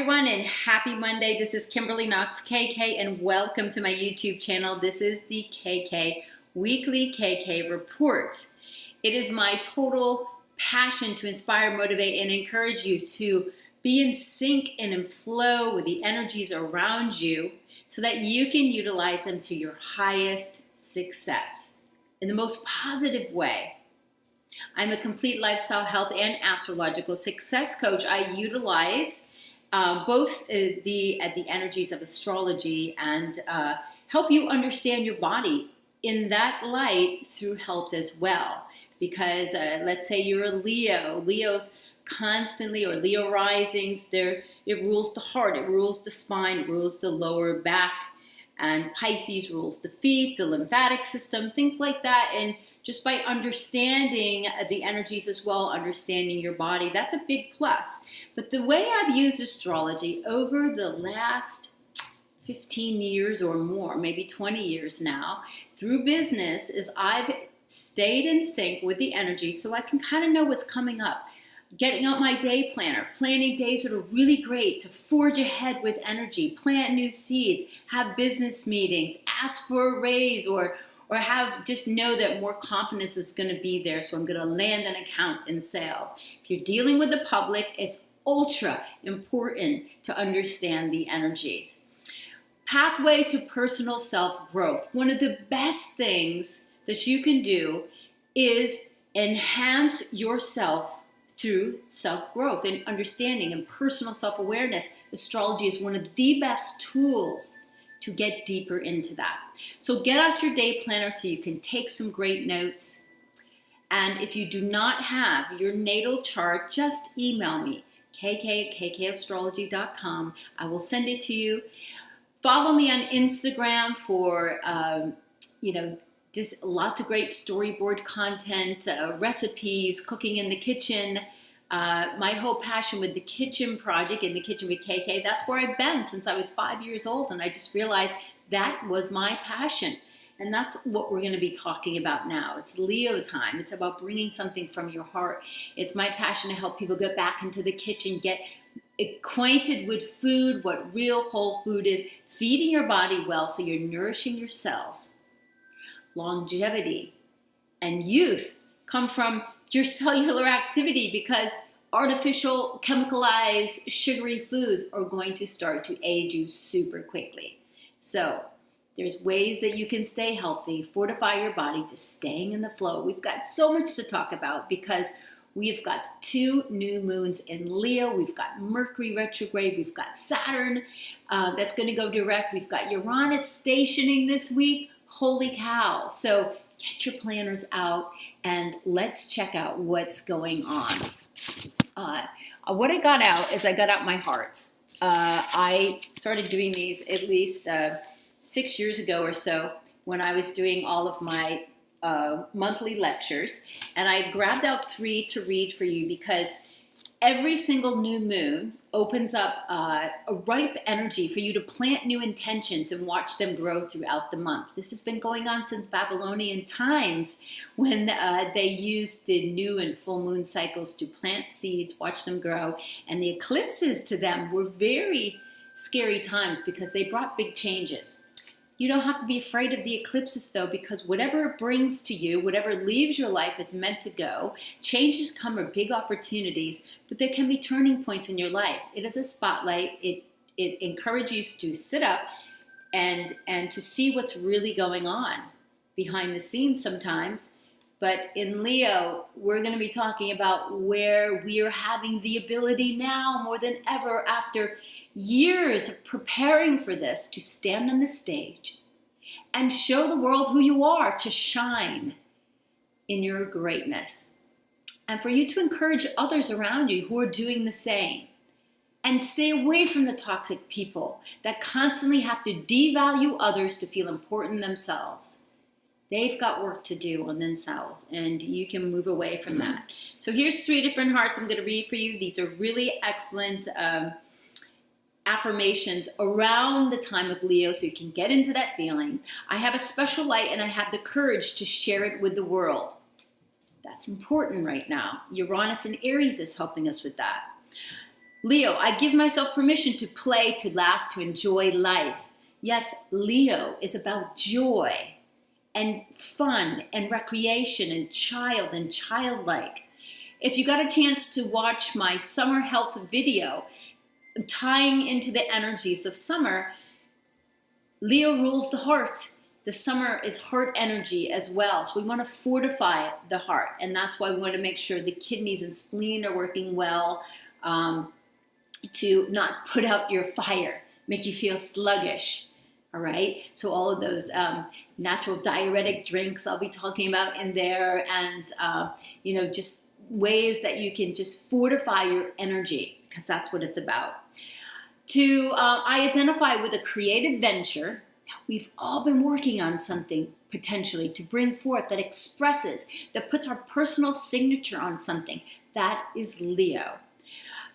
everyone, and happy Monday. This is Kimberly Knox KK, and welcome to my YouTube channel. This is the KK Weekly KK Report. It is my total passion to inspire, motivate, and encourage you to be in sync and in flow with the energies around you so that you can utilize them to your highest success in the most positive way. I'm a complete lifestyle, health, and astrological success coach. I utilize both the energies of astrology and help you understand your body in that light through health as well. Because let's say you're a Leo. Leo's constantly, or Leo risings, it rules the heart, it rules the spine, it rules the lower back, and Pisces rules the feet, the lymphatic system, things like that. And just by understanding the energies as well, understanding your body, that's a big plus. But the way I've used astrology over the last 15 years or more, maybe 20 years now, through business, is I've stayed in sync with the energy so I can kind of know what's coming up. Getting out my day planner, planning days that are really great to forge ahead with energy, plant new seeds, have business meetings, ask for a raise, or just know that more confidence is going to be there, so I'm going to land an account in sales. If you're dealing with the public, it's ultra important to understand the energies. Pathway to personal self-growth. One of the best things that you can do is enhance yourself through self-growth and understanding and personal self-awareness. Astrology is one of the best tools to get deeper into that. So get out your day planner so you can take some great notes. And if you do not have your natal chart, just email me, kk@kkastrology.com. I will send it to you. Follow me on Instagram for, just lots of great storyboard content, recipes, cooking in the kitchen. My whole passion with the kitchen project, In the Kitchen with KK, that's where I've been since I was 5 years old, and I just realized that was my passion. And that's what we're going to be talking about now. It's Leo time. It's about bringing something from your heart. It's my passion to help people get back into the kitchen, get acquainted with food, what real whole food is, feeding your body well so you're nourishing your cells. Longevity and youth come from your cellular activity, because artificial, chemicalized, sugary foods are going to start to age you super quickly. So there's ways that you can stay healthy, fortify your body, just staying in the flow. We've got so much to talk about because we've got 2 new moons in Leo. We've got Mercury retrograde. We've got Saturn that's going to go direct. We've got Uranus stationing this week. Holy cow. So get your planners out and let's check out what's going on. What I got out is I got out my hearts. I started doing these at least 6 years ago or so when I was doing all of my monthly lectures. And I grabbed out 3 to read for you because every single new moon opens up a ripe energy for you to plant new intentions and watch them grow throughout the month. This has been going on since Babylonian times when they used the new and full moon cycles to plant seeds, watch them grow. And the eclipses to them were very scary times because they brought big changes. You don't have to be afraid of the eclipses though, because whatever it brings to you, whatever leaves your life is meant to go. Changes come are big opportunities, but there can be turning points in your life. It is a spotlight. It encourages you to sit up and to see what's really going on behind the scenes sometimes. But in Leo, we're going to be talking about where we are having the ability now more than ever, after years of preparing for this, to stand on the stage and show the world who you are, to shine in your greatness, and for you to encourage others around you who are doing the same. And stay away from the toxic people that constantly have to devalue others to feel important themselves. They've got work to do on themselves, and you can move away from that. So here's 3 different hearts I'm going to read for you. These are really excellent affirmations around the time of Leo so you can get into that feeling. I have a special light and I have the courage to share it with the world. That's important right now. Uranus in Aries is helping us with that. Leo, I give myself permission to play, to laugh, to enjoy life. Yes, Leo is about joy and fun and recreation and childlike. If you got a chance to watch my summer health video, tying into the energies of summer, Leo rules the heart. The summer is heart energy as well. So we want to fortify the heart. And that's why we want to make sure the kidneys and spleen are working well, to not put out your fire, make you feel sluggish. All right. So all of those natural diuretic drinks I'll be talking about in there, and just ways that you can just fortify your energy, because that's what it's about. I identify with a creative venture. We've all been working on something potentially to bring forth that expresses, that puts our personal signature on something. That is Leo.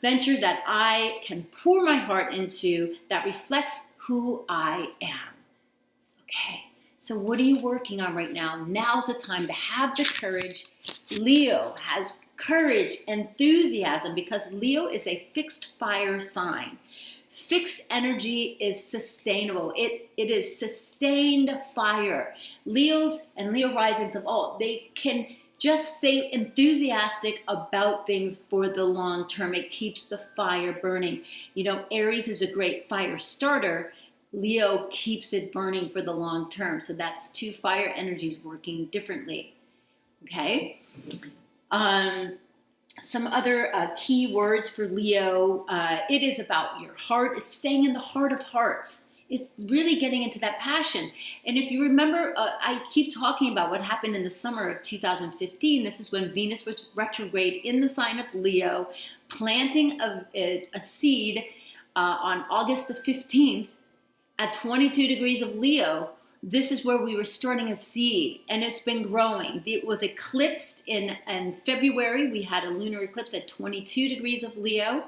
Venture that I can pour my heart into, that reflects who I am. Okay, so what are you working on right now? Now's the time to have the courage. Leo has courage, enthusiasm, because Leo is a fixed fire sign. Fixed energy is sustainable. It is sustained fire. Leos and Leo risings of all, they can just stay enthusiastic about things for the long term. It keeps the fire burning. Aries is a great fire starter. Leo keeps it burning for the long term. So that's two fire energies working differently. Okay. Some other key words for Leo. It is about your heart. It's staying in the heart of hearts. It's really getting into that passion. And if you remember, I keep talking about what happened in the summer of 2015. This is when Venus was retrograde in the sign of Leo, planting a seed on August the 15th at 22 degrees of Leo. This is where we were starting a seed, and it's been growing. It was eclipsed in February. We had a lunar eclipse at 22 degrees of Leo,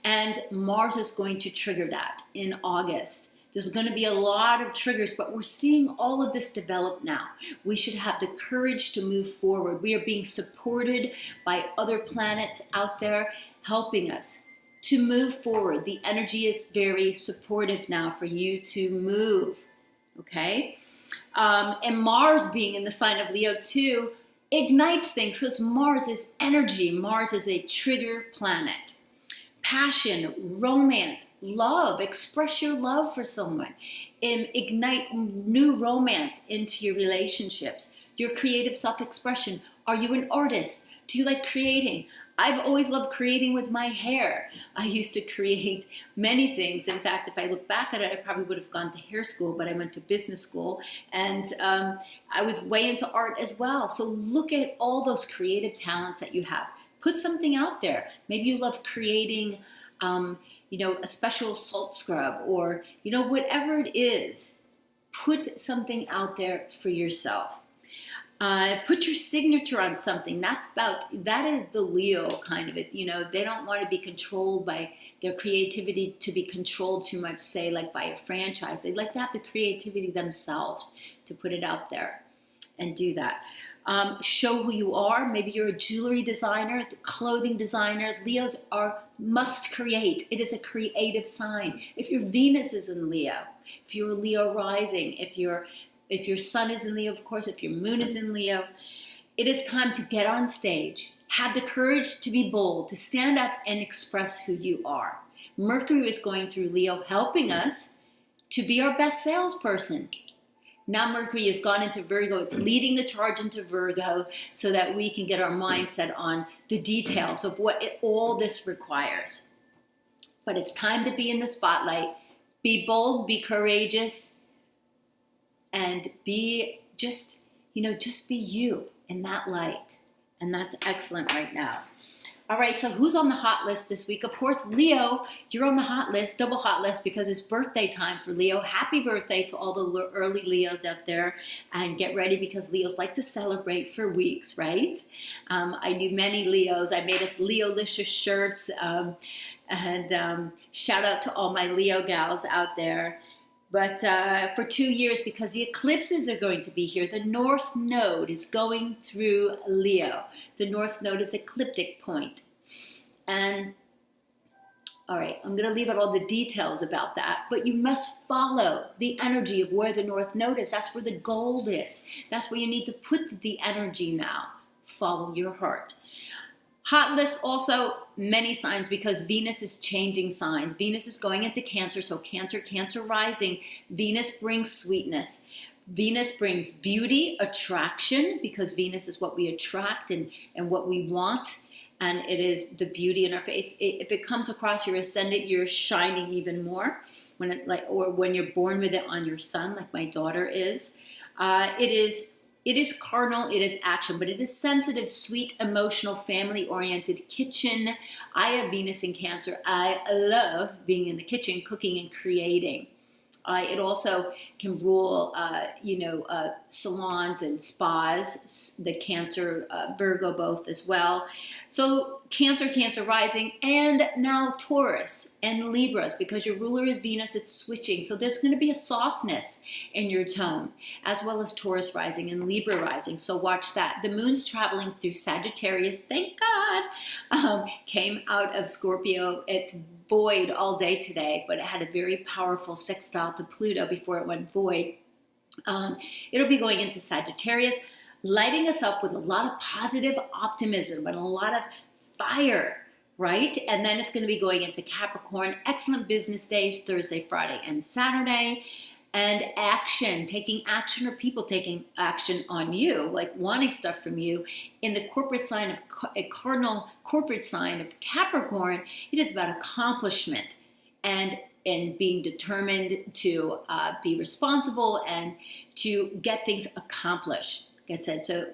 and Mars is going to trigger that in August. There's going to be a lot of triggers, but we're seeing all of this develop now. We should have the courage to move forward. We are being supported by other planets out there helping us to move forward. The energy is very supportive now for you to move. Okay, and Mars being in the sign of Leo too ignites things, because Mars is energy. Mars is a trigger planet. Passion, romance, love. Express your love for someone, and ignite new romance into your relationships. Your creative self-expression. Are you an artist? Do you like creating? I've always loved creating with my hair. I used to create many things. In fact, if I look back at it, I probably would have gone to hair school, but I went to business school, and I was way into art as well. So look at all those creative talents that you have. Put something out there. Maybe you love creating, a special salt scrub, or, whatever it is. Put something out there for yourself. Put your signature on something. That is the Leo kind of it. They don't want to be controlled by their creativity, to be controlled too much, say like by a franchise. They'd like to have the creativity themselves to put it out there and do that. Show who you are. Maybe you're a jewelry designer, clothing designer. Leos must create. It is a creative sign. If your Venus is in Leo, if you're a Leo rising, if your sun is in Leo, of course, if your moon is in Leo, it is time to get on stage. Have the courage to be bold, to stand up and express who you are. Mercury is going through Leo, helping us to be our best salesperson. Now Mercury has gone into Virgo. It's leading the charge into Virgo so that we can get our mindset on the details of what all this requires. But it's time to be in the spotlight. Be bold, be courageous, and be just be you in that light. And that's excellent right now. All right, so who's on the hot list this week? Of course, Leo, you're on the hot list, double hot list, because it's birthday time for Leo. Happy birthday to all the early Leos out there. And get ready, because Leos like to celebrate for weeks, right? I knew many Leos. I made us Leo-licious shirts. And shout out to all my Leo gals out there. But for 2 years, because the eclipses are going to be here, the North Node is going through Leo. The North Node is ecliptic point. And All right, I'm going to leave out all the details about that, but you must follow the energy of where the North Node is. That's where the gold is. That's where you need to put the energy now. Follow your heart. Hot list also, many signs, because Venus is changing signs. Venus is going into Cancer, so Cancer rising. Venus brings sweetness. Venus brings beauty, attraction, because Venus is what we attract and what we want. And it is the beauty in our face. If it comes across your ascendant, you're shining even more. Or when you're born with it on your sun, like my daughter is. It is cardinal, it is action, but it is sensitive, sweet, emotional, family-oriented kitchen. I have Venus in Cancer. I love being in the kitchen, cooking and creating. It also can rule, salons and spas, the Cancer, Virgo both as well. So Cancer rising, and now Taurus and Libras, because your ruler is Venus, it's switching. So there's going to be a softness in your tone, as well as Taurus rising and Libra rising. So watch that. The moon's traveling through Sagittarius, thank God, came out of Scorpio. It's void all day today, but it had a very powerful sextile to Pluto before it went void. It'll be going into Sagittarius, lighting us up with a lot of positive optimism and a lot of fire, right? And then it's going to be going into Capricorn. Excellent business days, Thursday, Friday, and Saturday. And action, taking action, or people taking action on you, like wanting stuff from you. In the corporate sign of a cardinal corporate sign of Capricorn, it is about accomplishment and being determined to be responsible and to get things accomplished. Like I said, so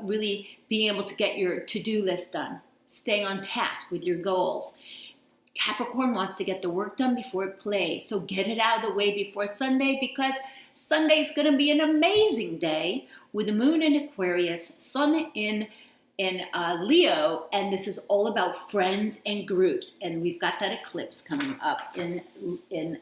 really being able to get your to-do list done, staying on task with your goals. Capricorn wants to get the work done before it plays, so get it out of the way before Sunday, because Sunday's going to be an amazing day with the moon in Aquarius, sun in Leo, and this is all about friends and groups, and we've got that eclipse coming up in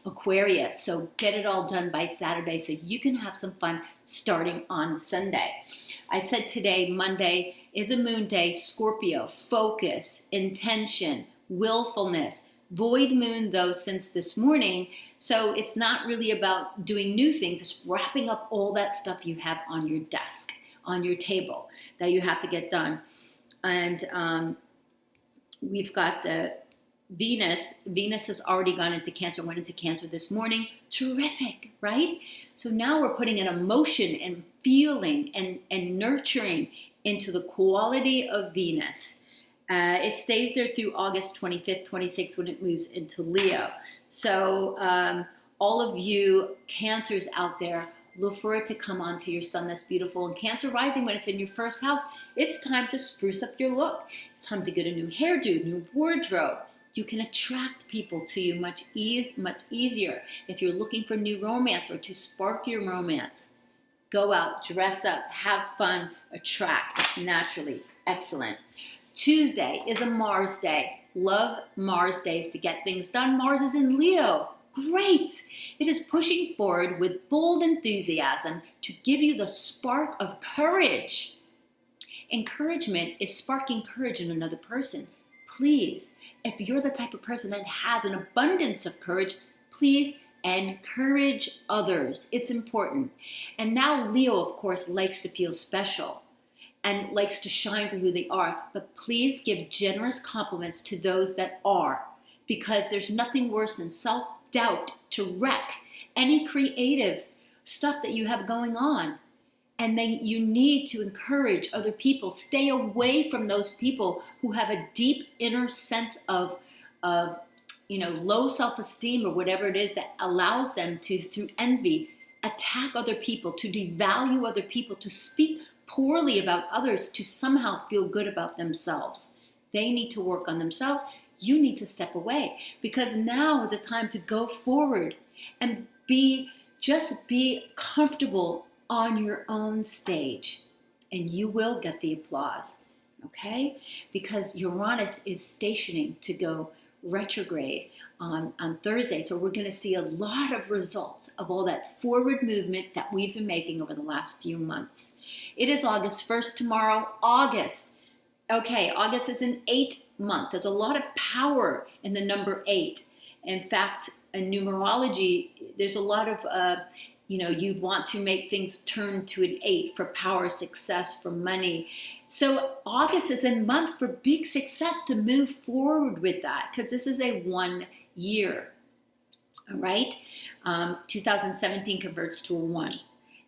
Aquarius, so get it all done by Saturday so you can have some fun starting on Sunday. I said today, Monday, is a moon day, Scorpio, focus, intention, willfulness. Void moon, though, since this morning, so it's not really about doing new things, it's wrapping up all that stuff you have on your desk, on your table, that you have to get done. And we've got the Venus. Venus has already gone into Cancer, went into Cancer this morning. Terrific, right? So now we're putting an emotion and feeling and nurturing into the quality of Venus. It stays there through August 25th, 26th, when it moves into Leo. So all of you Cancers out there, look for it to come onto your sun. That's beautiful. And Cancer rising, when it's in your first house, it's time to spruce up your look. It's time to get a new hairdo, new wardrobe. You can attract people to you much easier if you're looking for new romance or to spark your romance. Go out, dress up, have fun, attract naturally. Excellent. Tuesday is a Mars day. Love Mars days to get things done. Mars is in Leo. Great. It is pushing forward with bold enthusiasm to give you the spark of courage. Encouragement is sparking courage in another person. Please, if you're the type of person that has an abundance of courage, please encourage others. It's important. And now Leo, of course, likes to feel special and likes to shine for who they are. But please give generous compliments to those that are, because there's nothing worse than self-doubt to wreck any creative stuff that you have going on. And then you need to encourage other people. Stay away from those people who have a deep inner sense of low self-esteem or whatever it is that allows them to, through envy, attack other people, to devalue other people, to speak poorly about others, to somehow feel good about themselves. They need to work on themselves. You need to step away, because now is a time to go forward and be comfortable on your own stage, and you will get the applause, okay? Because Uranus is stationing to go retrograde on Thursday, so we're going to see a lot of results of all that forward movement that we've been making over the last few months. It is August 1st tomorrow. August, Okay, August is an 8 month. There's a lot of power in the number 8. In fact, in numerology, there's a lot of, you want to make things turn to an 8 for power, success, for money. So August is a month for big success to move forward with that, because this is a 1 year. All right. 2017 converts to a 1.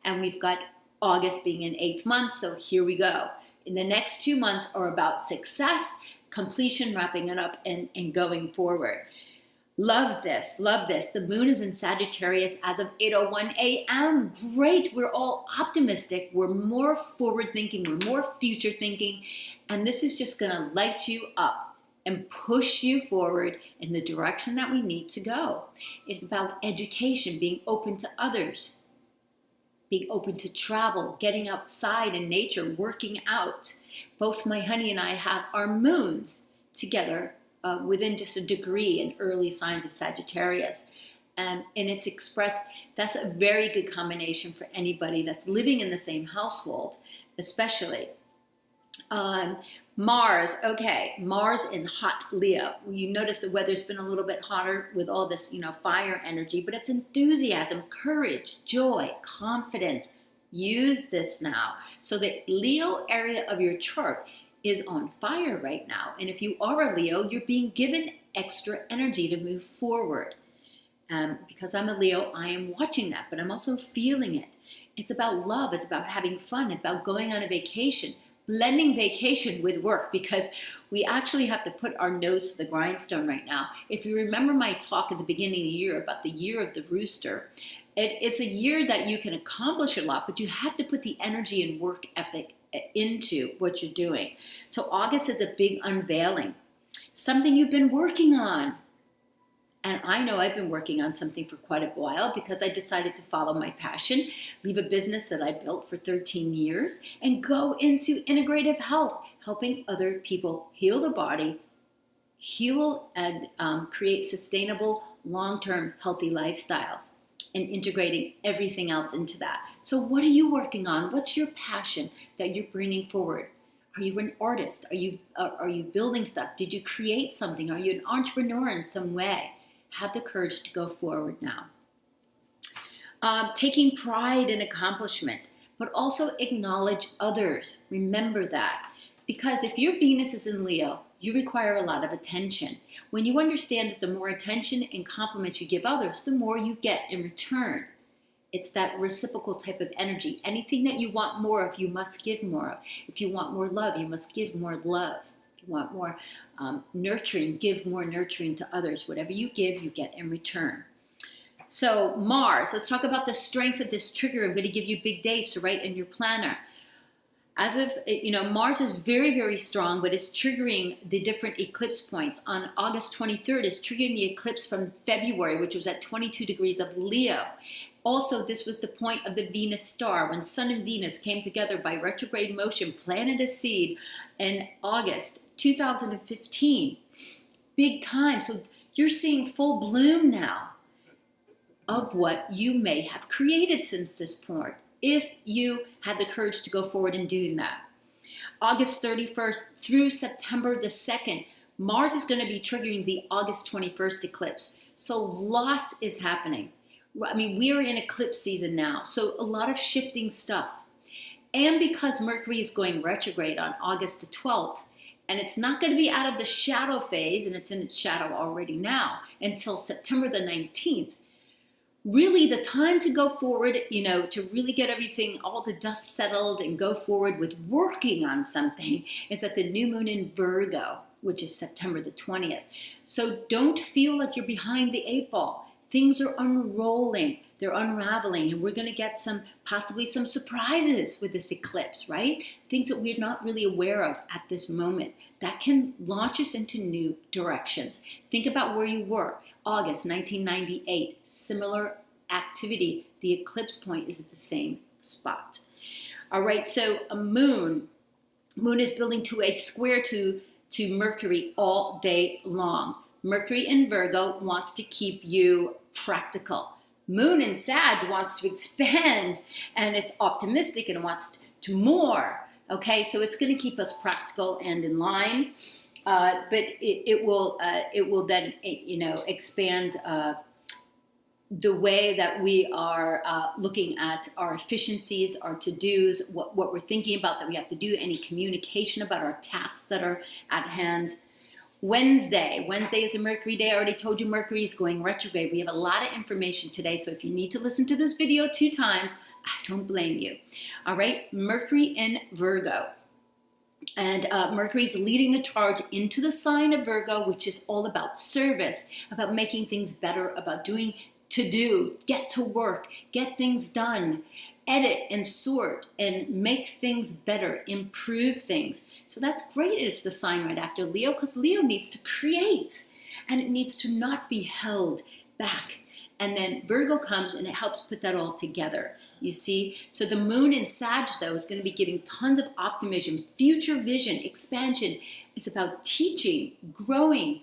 And we've got August being an 8th month. So here we go. In the next 2 months are about success, completion, wrapping it up, and going forward. Love this. Love this. The moon is in Sagittarius as of 8:01 a.m. Great. We're all optimistic. We're more forward thinking. We're more future thinking. And this is just going to light you up and push you forward in the direction that we need to go. It's about education, being open to others, being open to travel, getting outside in nature, working out. Both my honey and I have our moons together within just a degree in early signs of Sagittarius. And it's expressed, that's a very good combination for anybody that's living in the same household, especially. Mars, okay, Mars in hot Leo. You notice the weather's been a little bit hotter with all this, fire energy, but it's enthusiasm, courage, joy, confidence. Use this now. So the Leo area of your chart is on fire right now. And if you are a Leo, you're being given extra energy to move forward. Because I'm a Leo, I am watching that, but I'm also feeling it. It's about love. It's about having fun. It's about going on a vacation. Blending vacation with work, because we actually have to put our nose to the grindstone right now. If you remember my talk at the beginning of the year about the year of the rooster, it's a year that you can accomplish a lot, but you have to put the energy and work ethic into what you're doing. So August is a big unveiling, something you've been working on. And I know I've been working on something for quite a while, because I decided to follow my passion, leave a business that I built for 13 years, and go into integrative health, helping other people heal the body, heal and create sustainable, long-term, healthy lifestyles, and integrating everything else into that. So what are you working on? What's your passion that you're bringing forward? Are you an artist? Are you building stuff? Did you create something? Are you an entrepreneur in some way? Have the courage to go forward now. Taking pride in accomplishment, but also acknowledge others. Remember that. Because if your Venus is in Leo, you require a lot of attention. When you understand that the more attention and compliments you give others, the more you get in return. It's that reciprocal type of energy. Anything that you want more of, you must give more of. If you want more love, you must give more love. If you want more nurturing, give more nurturing to others. Whatever you give, you get in return. So Mars, let's talk about the strength of this trigger. I'm going to give you big days to write in your planner. As of, Mars is very, very strong, but it's triggering the different eclipse points. On August 23rd, it's triggering the eclipse from February, which was at 22 degrees of Leo. Also, this was the point of the Venus star, when Sun and Venus came together by retrograde motion, planted a seed in August 2015. Big time. So you're seeing full bloom now of what you may have created since this point, if you had the courage to go forward and do that. August 31st through September the 2nd, Mars is going to be triggering the August 21st eclipse. So lots is happening. I mean, we are in eclipse season now, so a lot of shifting stuff. And because Mercury is going retrograde on August the 12th, and it's not going to be out of the shadow phase, and it's in its shadow already now, until September the 19th, really the time to go forward, to really get everything, all the dust settled and go forward with working on something, is at the new moon in Virgo, which is September the 20th. So don't feel like you're behind the 8 ball. Things are unrolling, they're unraveling, and we're going to get possibly some surprises with this eclipse, right? Things that we're not really aware of at this moment that can launch us into new directions. Think about where you were. August 1998, similar activity. The eclipse point is at the same spot. All right, so a moon is building to a square to Mercury all day long. Mercury in Virgo wants to keep you practical. Moon in Sag wants to expand, and it's optimistic and wants to more. Okay, so it's going to keep us practical and in line, but it will then, expand the way that we are looking at our efficiencies, our to-dos, what we're thinking about that we have to do, any communication about our tasks that are at hand. Wednesday is a Mercury day. I already told you Mercury is going retrograde. We have a lot of information today, so if you need to listen to this video 2 times, I don't blame you. All right, Mercury in Virgo. And Mercury is leading the charge into the sign of Virgo, which is all about service, about making things better, about doing get to work, get things done, edit and sort and make things better, improve things. So that's great. It's the sign right after Leo, because Leo needs to create and it needs to not be held back. And then Virgo comes and it helps put that all together. You see? So the moon in Sag, though, is going to be giving tons of optimism, future vision, expansion. It's about teaching, growing,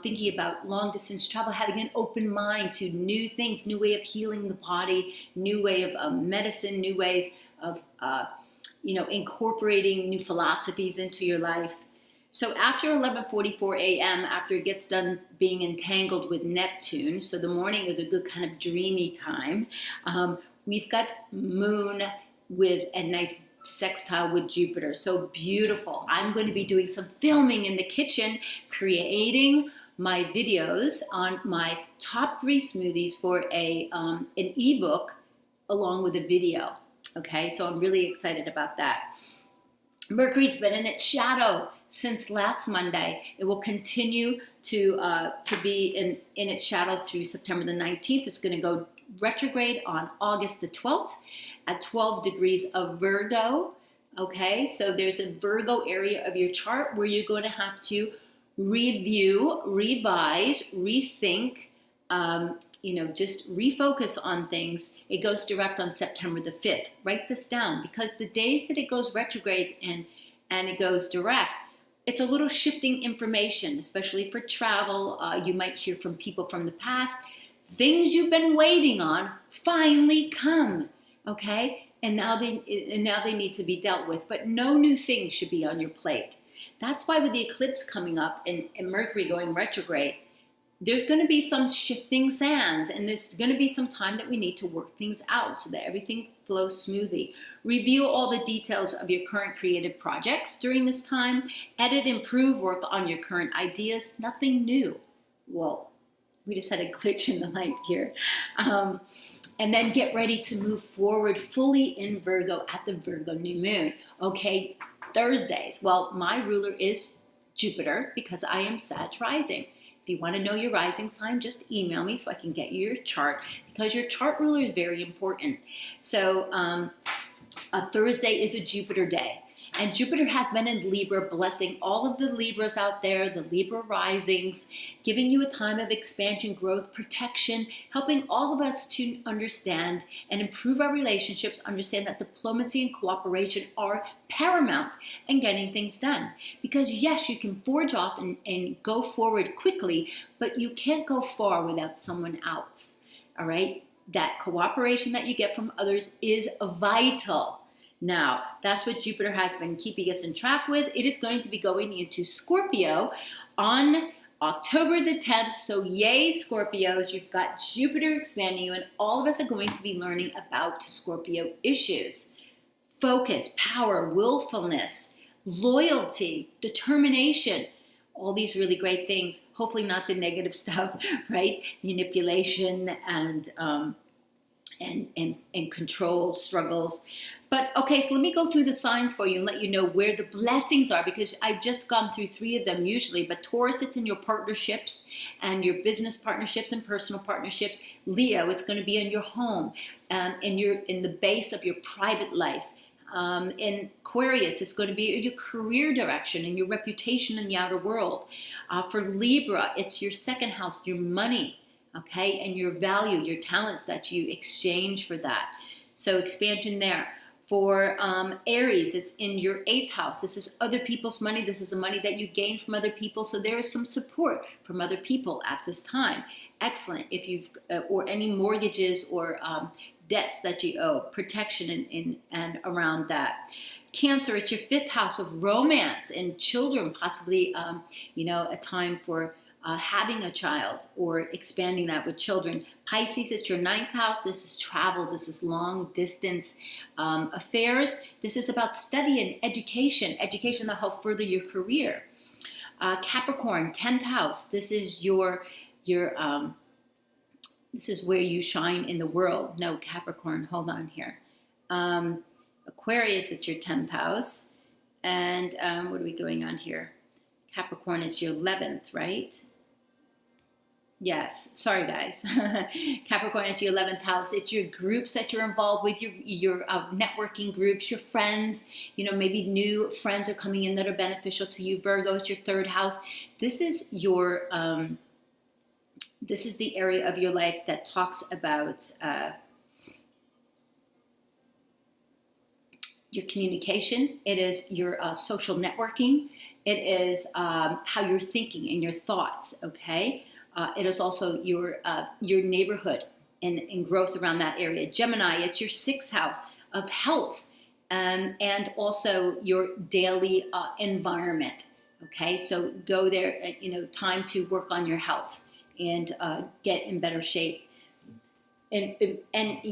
thinking about long-distance travel, having an open mind to new things, new way of healing the body, new way of medicine, new ways of, incorporating new philosophies into your life. So after 11:44 a.m., after it gets done being entangled with Neptune, so the morning is a good kind of dreamy time, we've got moon with a nice sextile with Jupiter. So beautiful. I'm going to be doing some filming in the kitchen, creating my videos on my top 3 smoothies for an ebook along with a video. Okay, so I'm really excited about that. Mercury's been in its shadow since last Monday. It will continue to be in its shadow through September the 19th. It's going to go retrograde on August the 12th at 12 degrees of Virgo. Okay, so there's a Virgo area of your chart where you're going to have to review, revise, rethink, just refocus on things. It goes direct on September the 5th. Write this down, because the days that it goes retrograde and it goes direct, it's a little shifting information, especially for travel. You might hear from people from the past. Things you've been waiting on finally come, okay? And now they need to be dealt with. But no new thing should be on your plate. That's why with the eclipse coming up and Mercury going retrograde, there's going to be some shifting sands, and there's going to be some time that we need to work things out so that everything flows smoothly. Review all the details of your current creative projects during this time. Edit, improve, work on your current ideas. Nothing new. Whoa. We just had a glitch in the light here. And then get ready to move forward fully in Virgo at the Virgo new moon. Okay, Thursdays. Well, my ruler is Jupiter because I am Sag rising. If you want to know your rising sign, just email me so I can get you your chart, because your chart ruler is very important. So a Thursday is a Jupiter day. And Jupiter has been in Libra, blessing all of the Libras out there, the Libra risings, giving you a time of expansion, growth, protection, helping all of us to understand and improve our relationships, understand that diplomacy and cooperation are paramount in getting things done. Because yes, you can forge off and go forward quickly, but you can't go far without someone else, all right? That cooperation that you get from others is vital. Now, that's what Jupiter has been keeping us in track with. It is going to be going into Scorpio on October the 10th. So yay, Scorpios, you've got Jupiter expanding you, and all of us are going to be learning about Scorpio issues. Focus, power, willfulness, loyalty, determination, all these really great things. Hopefully not the negative stuff, right? Manipulation and control struggles. But okay, so let me go through the signs for you and let you know where the blessings are, because I've just gone through 3 of them usually. But Taurus, it's in your partnerships and your business partnerships and personal partnerships. Leo, it's going to be in your home, in the base of your private life. In Aquarius, it's going to be your career direction and your reputation in the outer world. For Libra, it's your second house, your money, okay, and your value, your talents that you exchange for that. So expansion there. For Aries, it's in your 8th house. This is other people's money. This is the money that you gain from other people. So there is some support from other people at this time. Excellent. If you've, or any mortgages or debts that you owe, protection and around that. Cancer, it's your 5th house of romance and children, possibly, a time for having a child or expanding that with children. Pisces, it's your 9th house. This is travel. This is long distance affairs. This is about study and education that help further your career. Capricorn, 10th house. This is your this is where you shine in the world. No, Capricorn, hold on here. Aquarius, it's your 10th house. And what are we going on here? Capricorn is your 11th, right? Yes, sorry guys. Capricorn is your 11th house. It's your groups that you're involved with, your networking groups, your friends. Maybe new friends are coming in that are beneficial to you. Virgo, it's your 3rd house. This is your this is the area of your life that talks about your communication. It is your social networking. It is how you're thinking and your thoughts, okay? It is also your neighborhood and growth around that area. Gemini, it's your 6th house of health and also your daily environment, okay? So go there, time to work on your health and get in better shape. And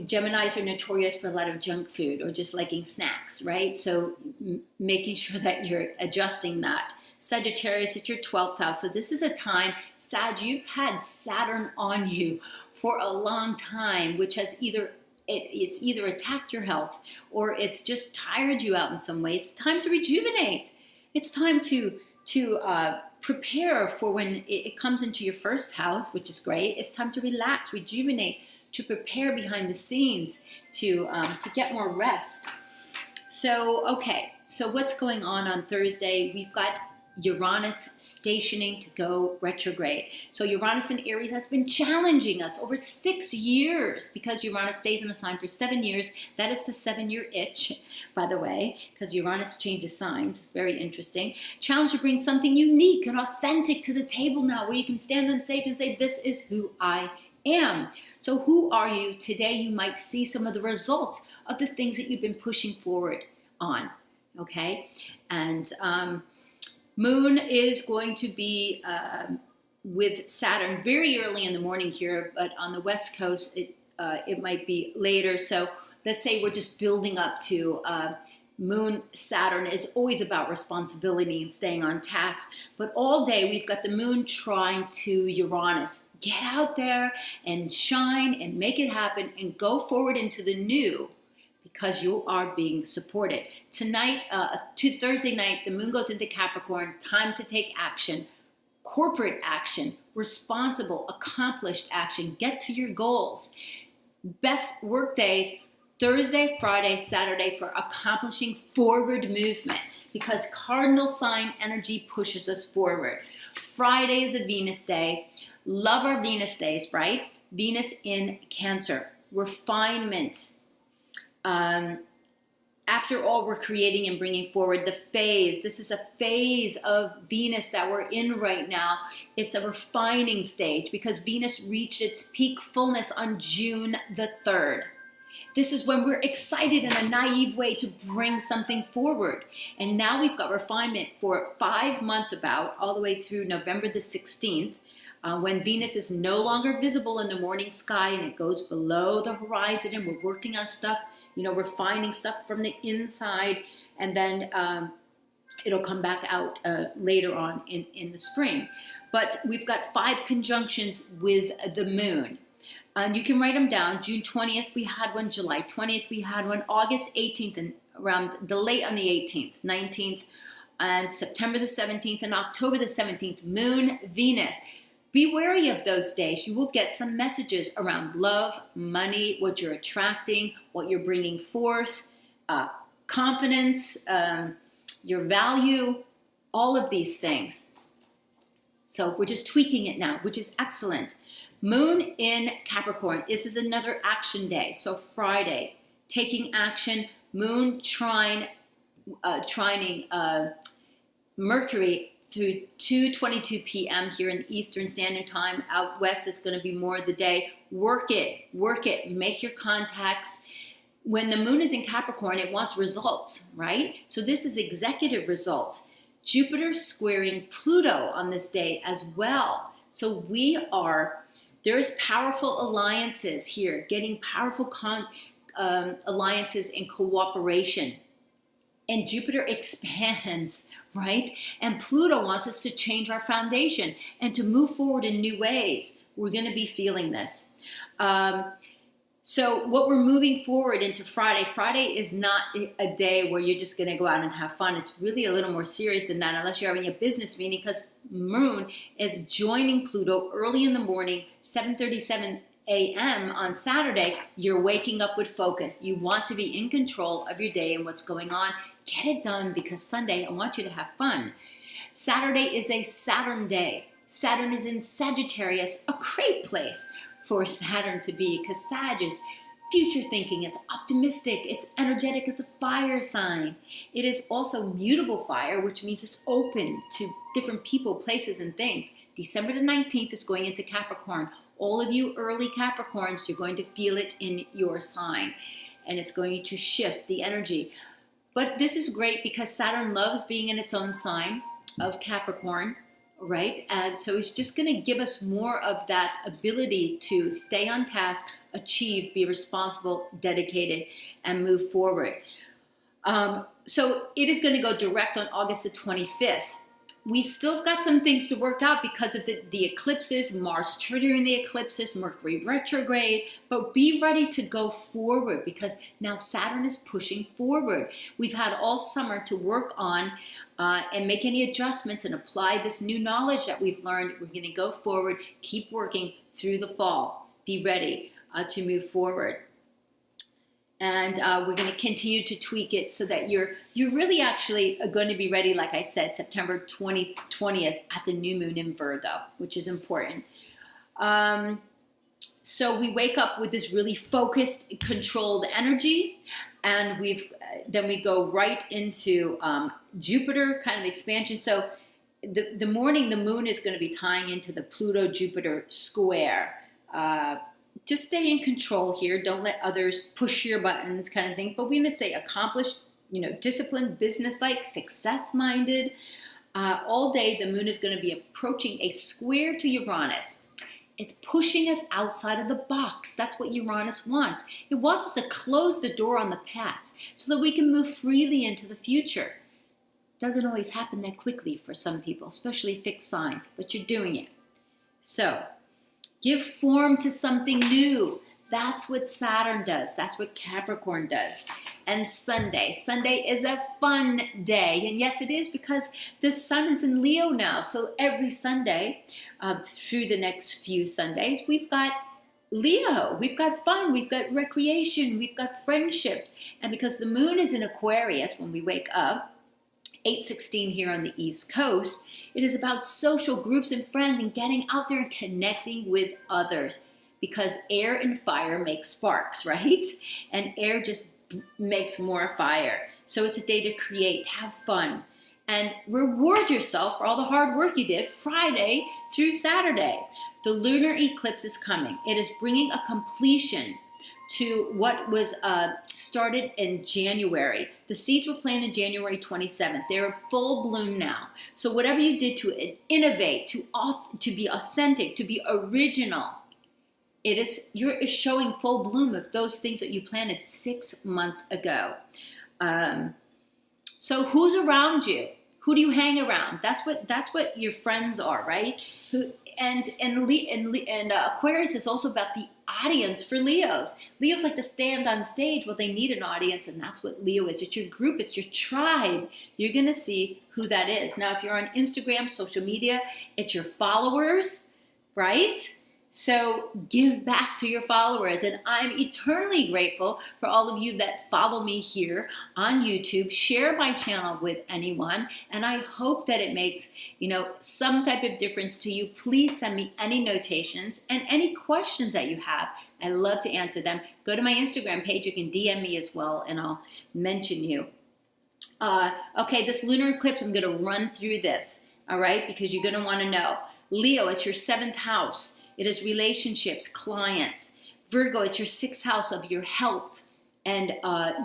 Geminis are notorious for a lot of junk food or just liking snacks, right? So making sure that you're adjusting that. Sagittarius, it's your 12th house. So this is a time, Sag, you've had Saturn on you for a long time, which has it's either attacked your health or it's just tired you out in some way. It's time to rejuvenate. It's time to prepare for when it comes into your 1st house, which is great. It's time to relax, rejuvenate, to prepare behind the scenes, to get more rest. So, okay, so what's going on Thursday? We've got Uranus stationing to go retrograde. So Uranus in Aries has been challenging us over 6 years because Uranus stays in a sign for 7 years. That is the 7-year itch, by the way, because Uranus changes signs. It's very interesting. Challenge to bring something unique and authentic to the table now, where you can stand on stage and say, this is who I am. So who are you? Today you might see some of the results of the things that you've been pushing forward on, okay? And Moon is going to be with Saturn very early in the morning here, but on the West Coast, it might be later. So let's say we're just building up to Moon. Saturn is always about responsibility and staying on task. But all day we've got the Moon trying to Uranus. Get out there and shine and make it happen and go forward into the new, because you are being supported. Tonight, to Thursday night, the Moon goes into Capricorn. Time to take action, corporate action, responsible, accomplished action. Get to your goals. Best work days, Thursday, Friday, Saturday, for accomplishing forward movement, because cardinal sign energy pushes us forward. Friday is a Venus day. Love our Venus days, right? Venus in Cancer, refinement. After all, we're creating and bringing forward the phase. This is a phase of Venus that we're in right now. It's a refining stage because Venus reached its peak fullness on June the 3rd. This is when we're excited in a naive way to bring something forward. And now we've got refinement for 5 months all the way through November the 16th. When Venus is no longer visible in the morning sky and it goes below the horizon, and we're working on stuff, refining stuff from the inside, and then it'll come back out later on in the spring. But we've got 5 conjunctions with the Moon. And you can write them down. June 20th, we had one. July 20th, we had one. August 18th, and around the late on the 18th, 19th, and September the 17th, and October the 17th, Moon, Venus. Be wary of those days. You will get some messages around love, money, what you're attracting, what you're bringing forth, confidence, your value, all of these things. So we're just tweaking it now, which is excellent. Moon in Capricorn. This is another action day. So Friday, taking action. Moon trining Mercury through 2:22 p.m. here in Eastern Standard Time. Out west, it's going to be more of the day. work it, make your contacts. When the moon is in Capricorn, it wants results, right? So this is executive results. Jupiter squaring Pluto on this day as well. So there's powerful alliances here, getting powerful alliances and cooperation. And Jupiter expands, right? And Pluto wants us to change our foundation and to move forward in new ways. We're going to be feeling this. So what we're moving forward into Friday. Friday is not a day where you're just going to go out and have fun. It's really a little more serious than that, unless you're having a business meeting, because Moon is joining Pluto early in the morning, 7:37 a.m. on Saturday. You're waking up with focus. You want to be in control of your day and what's going on. Get it done, because Sunday, I want you to have fun. Saturday is a Saturn day. Saturn is in Sagittarius, a great place for Saturn to be, because Sag is future thinking, it's optimistic, it's energetic, it's a fire sign. It is also mutable fire, which means it's open to different people, places, and things. December the 19th is going into Capricorn. All of you early Capricorns, you're going to feel it in your sign, and it's going to shift the energy. But this is great because Saturn loves being in its own sign of Capricorn, right? And so it's just going to give us more of that ability to stay on task, achieve, be responsible, dedicated, and move forward. So it is going to go direct on August the 25th. We still got some things to work out because of the eclipses, Mars triggering the eclipses, Mercury retrograde, but be ready to go forward, because now Saturn is pushing forward. We've had all summer to work on and make any adjustments and apply this new knowledge that we've learned. We're going to go forward, keep working through the fall. Be ready to move forward. And we're going to continue to tweak it so that you're really actually going to be ready, like I said, September 20th at the new moon in Virgo, which is important. So we wake up with this really focused, controlled energy, and then we go right into Jupiter kind of expansion. So the morning, the moon is going to be tying into the Pluto-Jupiter square. Just stay in control here. Don't let others push your buttons, kind of thing. But we're going to say accomplished, disciplined, businesslike, success-minded. All day, the moon is going to be approaching a square to Uranus. It's pushing us outside of the box. That's what Uranus wants. It wants us to close the door on the past so that we can move freely into the future. Doesn't always happen that quickly for some people, especially fixed signs, but you're doing it. So give form to something new. That's what Saturn does. That's what Capricorn does. And Sunday is a fun day. And yes, it is, because the sun is in Leo now. So every Sunday, through the next few Sundays, we've got Leo. We've got fun. We've got recreation. We've got friendships. And because the moon is in Aquarius when we wake up, 8:16 here on the East Coast, it is about social groups and friends and getting out there and connecting with others, because air and fire make sparks, right? And air just makes more fire. So it's a day to create, have fun, and reward yourself for all the hard work you did Friday through Saturday. The lunar eclipse is coming. It is bringing a completion to what was started in January. The seeds were planted January 27th. They're in full bloom now. So whatever you did to innovate, to be authentic, to be original, you're showing full bloom of those things that you planted 6 months ago. So who's around you? Who do you hang around? That's what your friends are, right? And Aquarius is also about the audience for Leos. Leos like to stand on stage. Well, they need an audience, and that's what Leo is. It's your group. It's your tribe. You're going to see who that is. Now, if you're on Instagram, social media, it's your followers, right? So give back to your followers. And I'm eternally grateful for all of you that follow me here on YouTube. Share my channel with anyone. And I hope that it makes, some type of difference to you. Please send me any notations and any questions that you have. I love to answer them. Go to my Instagram page. You can DM me as well, and I'll mention you. Okay, this lunar eclipse, I'm going to run through this, all right, because you're going to want to know. Leo, it's your 7th house. It is relationships, clients. Virgo, it's your 6th house of your health and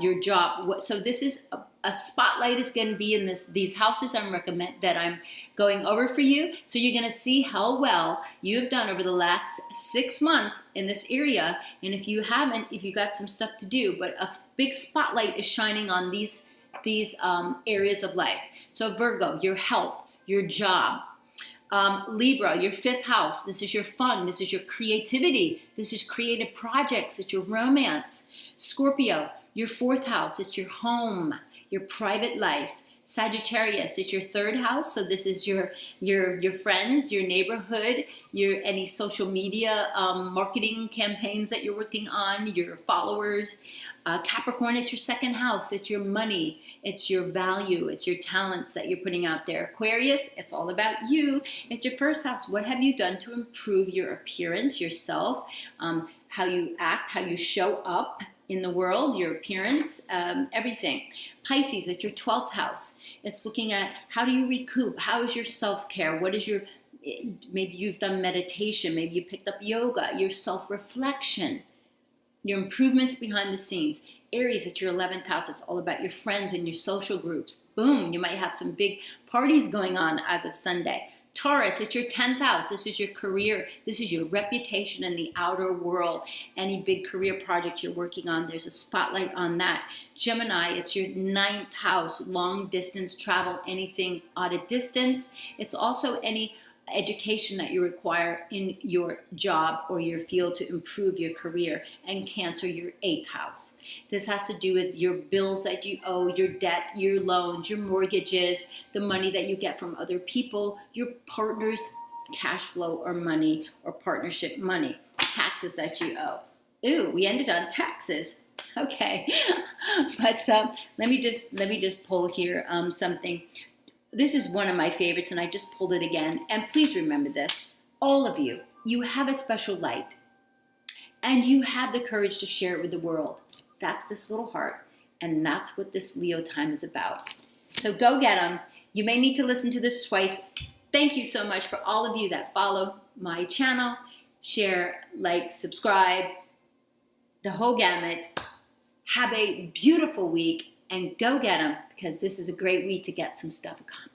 your job. So this is a spotlight is going to be in these houses I'm going over for you. So you're going to see how well you've done over the last 6 months in this area. And if you haven't, if you got some stuff to do, but a big spotlight is shining on these areas of life. So Virgo, your health, your job. Libra, your 5th house. This is your fun. This is your creativity. This is creative projects. It's your romance. Scorpio, your 4th house. It's your home, your private life. Sagittarius, it's your 3rd house. So this is your friends, your neighborhood, any social media marketing campaigns that you're working on, your followers. Capricorn, it's your 2nd house. It's your money. It's your value. It's your talents that you're putting out there. Aquarius, it's all about you. It's your 1st house. What have you done to improve your appearance, yourself, how you act, how you show up in the world, your appearance, everything. Pisces, it's your 12th house. It's looking at how do you recoup? How is your self-care? What is maybe you've done meditation. Maybe you picked up yoga, your self-reflection. Your improvements behind the scenes. Aries, it's your 11th house. It's all about your friends and your social groups. Boom, you might have some big parties going on as of Sunday. Taurus, it's your 10th house. This is your career. This is your reputation in the outer world. Any big career project you're working on, there's a spotlight on that. Gemini, it's your 9th house. Long distance travel, anything out of distance. It's also any education that you require in your job or your field to improve your career. And Cancer, your 8th house. This has to do with your bills that you owe, your debt, your loans, your mortgages, the money that you get from other people, your partner's cash flow or money or partnership money, taxes that you owe. Ooh, we ended on taxes. Okay, but let me just pull here something. This is one of my favorites, and I just pulled it again. And please remember this. All of you, you have a special light. And you have the courage to share it with the world. That's this little heart. And that's what this Leo time is about. So go get them. You may need to listen to this twice. Thank you so much for all of you that follow my channel. Share, like, subscribe. The whole gamut. Have a beautiful week. And go get them, because this is a great week to get some stuff accomplished.